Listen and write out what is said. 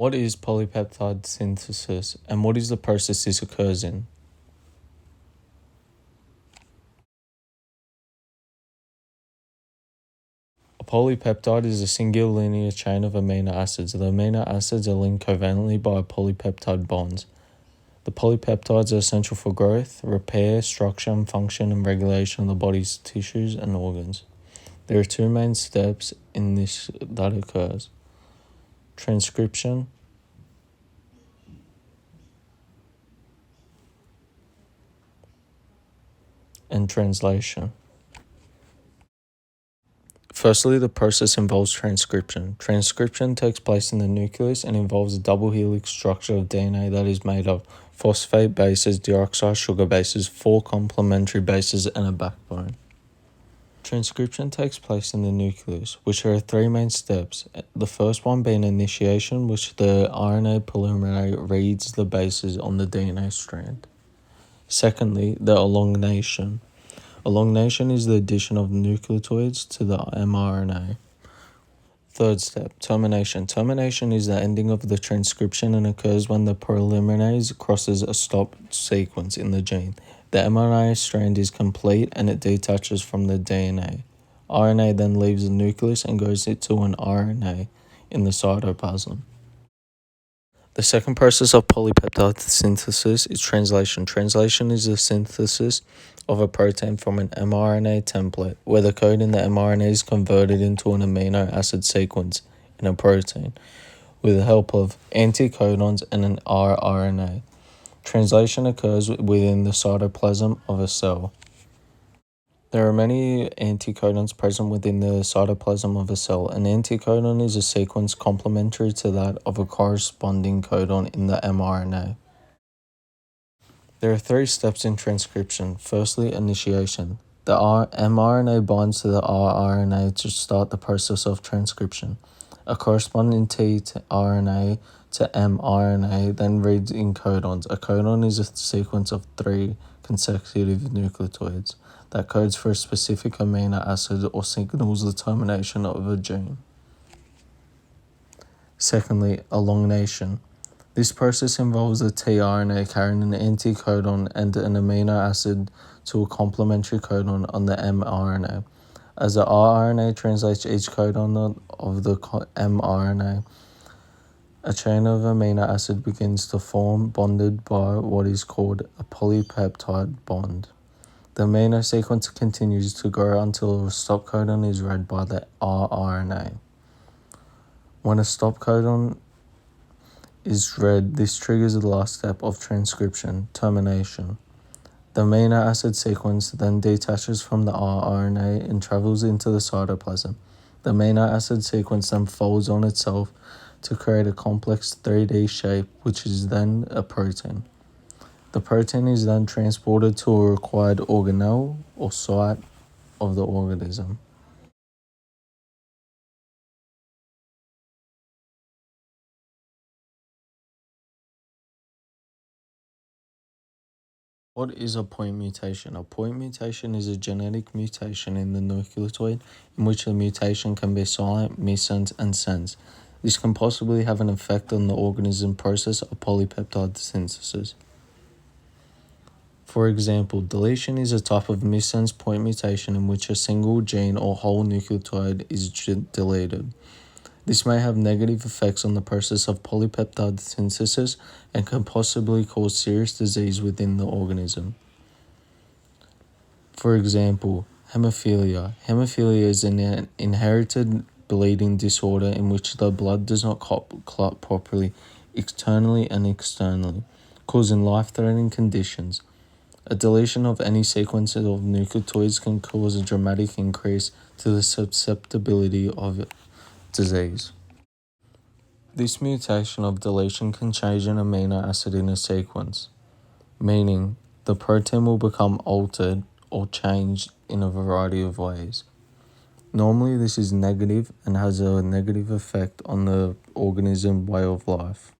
What is polypeptide synthesis and what is the process this occurs in? A polypeptide is a singular linear chain of amino acids. The amino acids are linked covalently by polypeptide bonds. The polypeptides are essential for growth, repair, structure, and function and regulation of the body's tissues and organs. There are two main steps in this that occurs: transcription and translation. Firstly, the process involves transcription. Transcription takes place in the nucleus and involves a double helix structure of DNA that is made of phosphate bases, deoxyribonucleic sugar bases, 4 complementary bases, and a backbone. Transcription takes place in the nucleus, which there are 3 main steps. The first one being initiation, which the RNA polymerase reads the bases on the DNA strand. Secondly, the elongation. Elongation is the addition of nucleotides to the mRNA. Third step, termination. Termination is the ending of the transcription and occurs when the polymerase crosses a stop sequence in the gene. The mRNA strand is complete and it detaches from the DNA. RNA then leaves the nucleus and goes into an RNA in the cytoplasm. The second process of polypeptide synthesis is translation. Translation is the synthesis of a protein from an mRNA template, where the code in the mRNA is converted into an amino acid sequence in a protein with the help of anticodons and an rRNA. Translation occurs within the cytoplasm of a cell. There are many anticodons present within the cytoplasm of a cell. An anticodon is a sequence complementary to that of a corresponding codon in the mRNA. There are 3 steps in transcription. Firstly, initiation. The mRNA binds to the rRNA to start the process of transcription. A corresponding tRNA to mRNA then reads in codons. A codon is a sequence of 3 consecutive nucleotides that codes for a specific amino acid or signals the termination of a gene. Secondly, elongation. This process involves a tRNA carrying an anticodon and an amino acid to a complementary codon on the mRNA. As the rRNA translates each codon of the mRNA, a chain of amino acid begins to form, bonded by what is called a polypeptide bond. The amino sequence continues to grow until a stop codon is read by the rRNA. When a stop codon is read, this triggers the last step of transcription, termination. The amino acid sequence then detaches from the rRNA and travels into the cytoplasm. The amino acid sequence then folds on itself to create a complex 3D shape, which is then a protein. The protein is then transported to a required organelle or site of the organism. What is a point mutation? A point mutation is a genetic mutation in the nucleotide in which the mutation can be silent, missense, and sense. This can possibly have an effect on the organism process of polypeptide synthesis. For example, deletion is a type of missense point mutation in which a single gene or whole nucleotide is deleted. This may have negative effects on the process of polypeptide synthesis and can possibly cause serious disease within the organism. For example, hemophilia. Hemophilia is an inherited bleeding disorder in which the blood does not clot properly internally and externally, causing life-threatening conditions. A deletion of any sequence of nucleotides can cause a dramatic increase to the susceptibility of disease. This mutation of deletion can change an amino acid in a sequence, meaning the protein will become altered or changed in a variety of ways. Normally, this is negative and has a negative effect on the organism way of life.